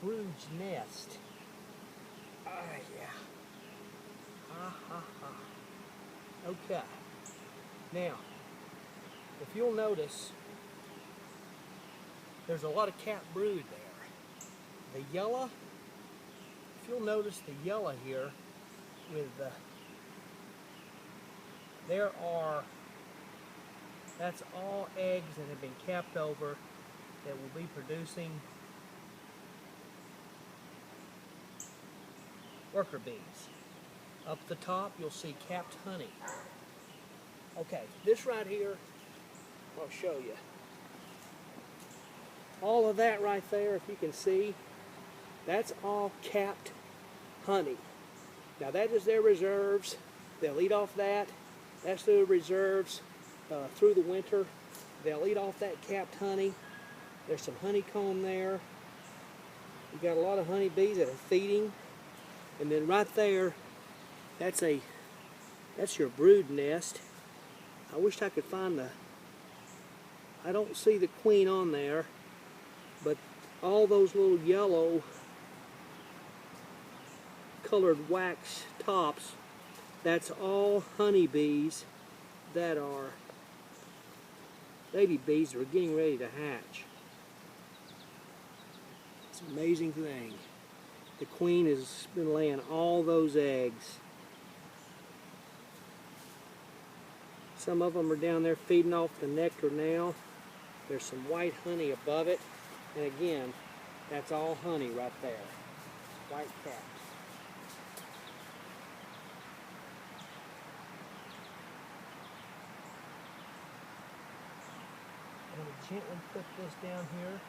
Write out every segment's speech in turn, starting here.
brood's nest. Yeah. Ha ha ha. Okay. Now, if you'll notice, there's a lot of capped brood there. The yellow, if you'll notice the yellow here, that's all eggs that have been capped over that will be producing worker bees. Up the top, you'll see capped honey. Okay, this right here, I'll show you. All of that right there, if you can see, that's all capped honey. Now that is their reserves. They'll eat off that. That's their reserves through the winter. They'll eat off that capped honey. There's some honeycomb there. You've got a lot of honeybees that are feeding. And then right there, that's your brood nest. I wish I could find I don't see the queen on there, but all those little yellow colored wax tops, that's all honeybees that are baby bees that are getting ready to hatch. It's an amazing thing. The queen has been laying all those eggs. Some of them are down there feeding off the nectar now. There's some white honey above it. And again, that's all honey right there. White caps. I'm going to gently put this down here.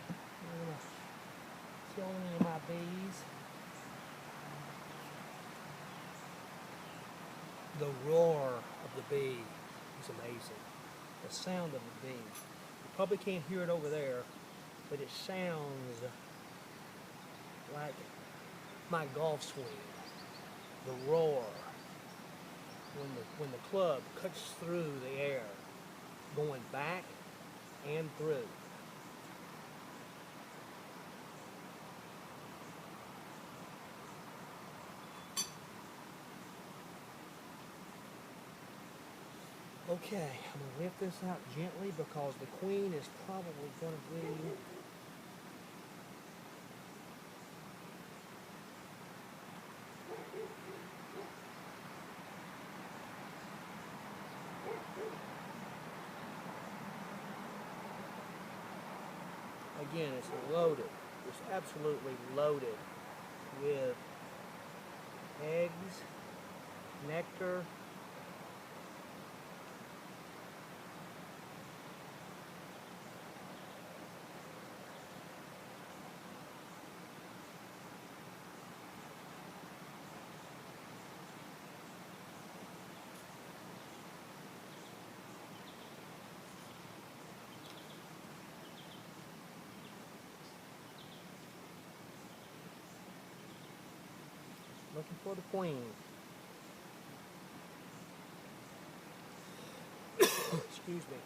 I'm going to kill any of my bees. The roar of the bee is amazing. The sound of the bee. You probably can't hear it over there, but it sounds like my golf swing. The roar. When the club cuts through the air, going back and through. Okay, I'm going to lift this out gently because the queen is probably going to be again, it's loaded. It's absolutely loaded with eggs, nectar, looking for the queen. Excuse me.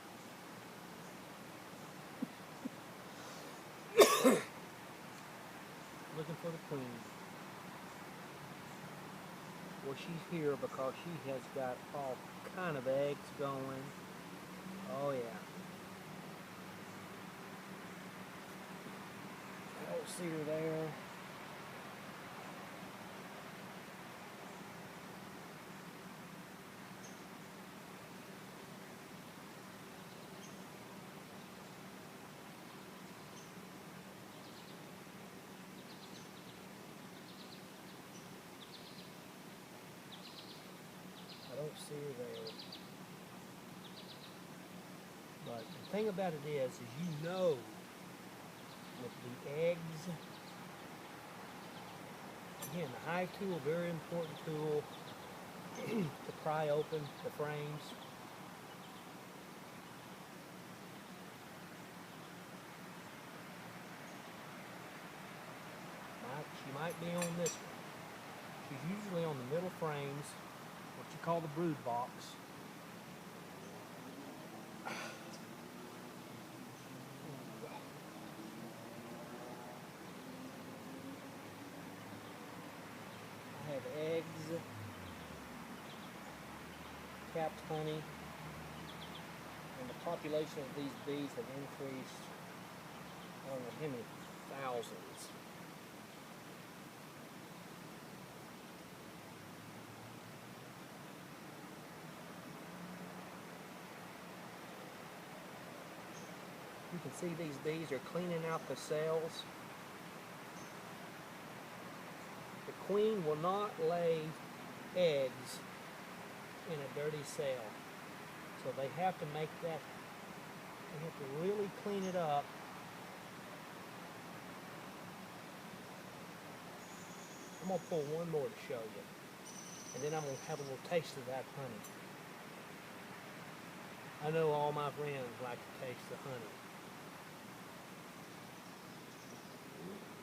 Looking for the queen. Well, she's here because she has got all kind of eggs going. Oh yeah. I don't see her there. I don't see her there. But the thing about it is you know with the eggs, again, the hive tool, very important tool to pry open the frames. She might be on this one. She's usually on the middle frames, what you call the brood box. capped honey, and the population of these bees have increased, I don't know how many thousands. You can see these bees are cleaning out the cells. The queen will not lay eggs in a dirty cell. So they have to make that, they have to really clean it up. I'm going to pull one more to show you. And then I'm going to have a little taste of that honey. I know all my friends like to taste the honey.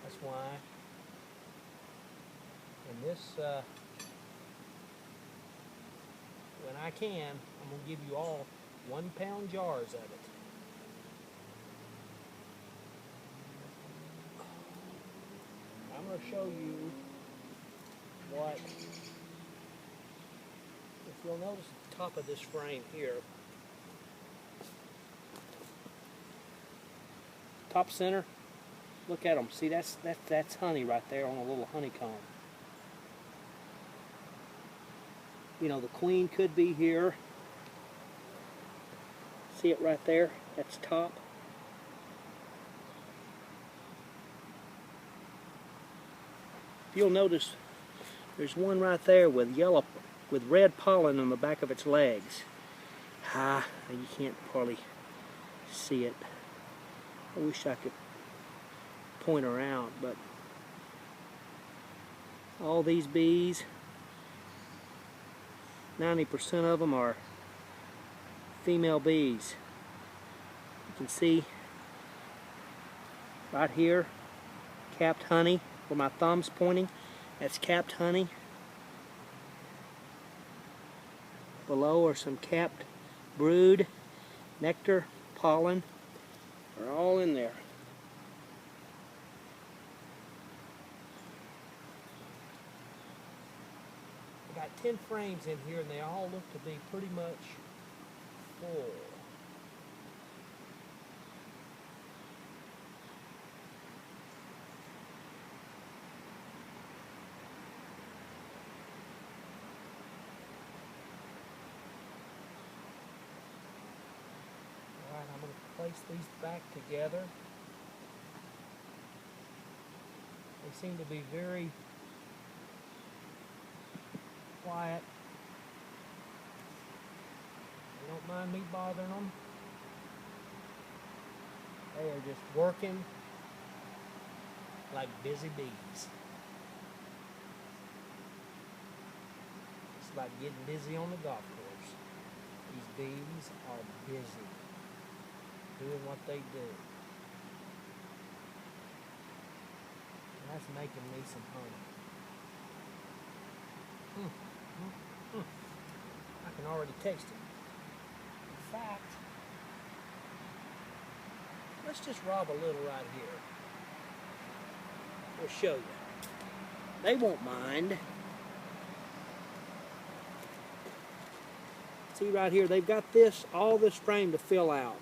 That's why. And this, when I can, I'm going to give you all 1 pound jars of it. I'm going to show you what, if you'll notice at the top of this frame here, top center, look at them. See, that's honey right there on a little honeycomb. You know, the queen could be here. See it right there? That's top. If you'll notice, there's one right there with red pollen on the back of its legs. You can't hardly see it. I wish I could point her out, but all these bees, 90% of them are female bees. You can see right here, capped honey, where my thumb's pointing, that's capped honey. Below are some capped brood, nectar, pollen, are all in there. I got 10 frames in here and they all look to be pretty much full. Alright, I'm going to place these back together. They seem to be very quiet. They don't mind me bothering them. They are just working like busy bees. It's like getting busy on the golf course. These bees are busy doing what they do. And that's making me some honey. I can already taste it. In fact, let's just rob a little right here. We'll show you. They won't mind. See right here, they've got this, all this frame to fill out.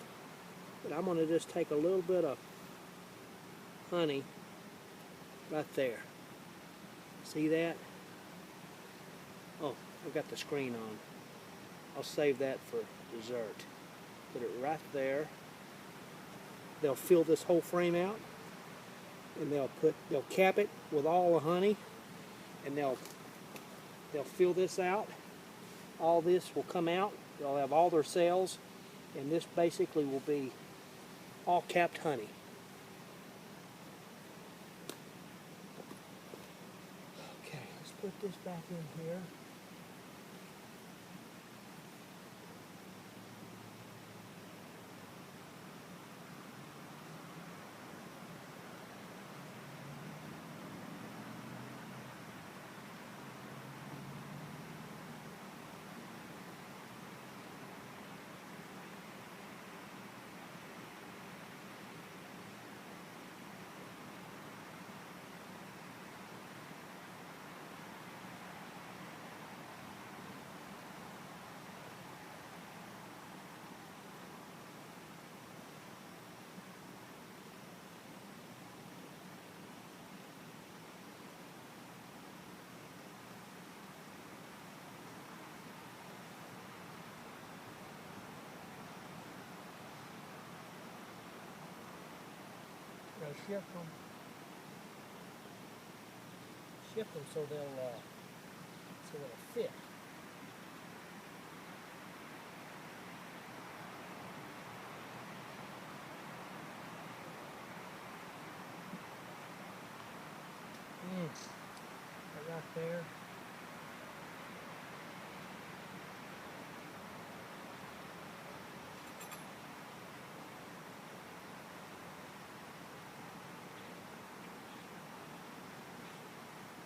But I'm going to just take a little bit of honey right there. See that? Oh, I've got the screen on. I'll save that for dessert. Put it right there. They'll fill this whole frame out, and they'll cap it with all the honey, and they'll fill this out. All this will come out. They'll have all their cells, and this basically will be all capped honey. Okay, let's put this back in here. gotta shift them. Shift them so they'll fit. Right there.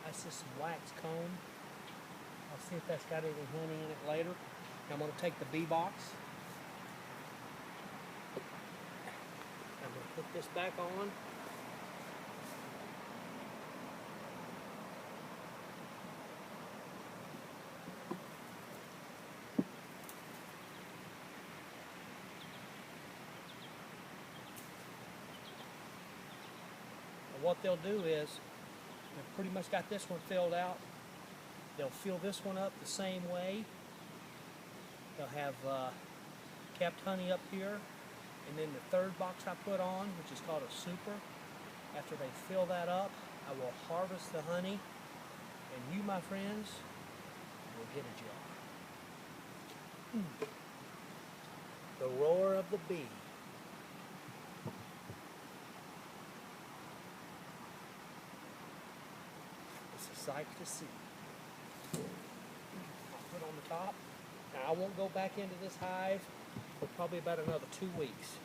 That's just some wax comb. I'll see if that's got any honey in it later. I'm going to take the bee box. I'm going to put this back on. What they'll do is, they've pretty much got this one filled out. They'll fill this one up the same way. They'll have capped honey up here. And then the third box I put on, which is called a super, after they fill that up, I will harvest the honey. And you, my friends, will get a jar. The roar of the bee. Sight to see. I'll put on the top. Now I won't go back into this hive for probably about another 2 weeks.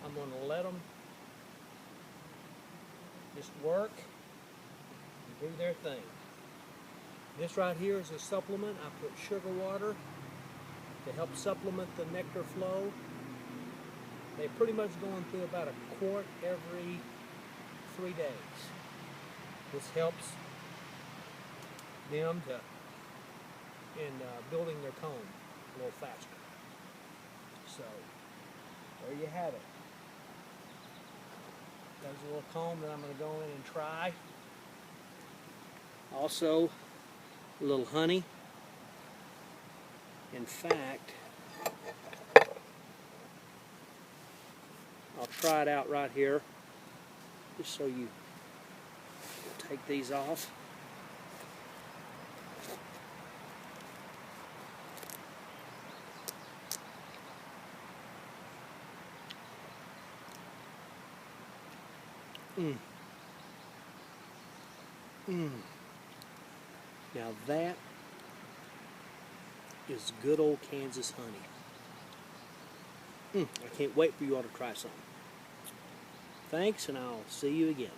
I'm going to let them just work and do their thing. This right here is a supplement. I put sugar water to help supplement the nectar flow. They're pretty much going through about a quart every 3 days. This helps them in building their comb a little faster. So there you have it. There's a little comb that I'm going to go in and try. Also, a little honey. In fact, I'll try it out right here, just so you take these off. Now that is good old Kansas honey. I can't wait for you all to try some. Thanks, and I'll see you again.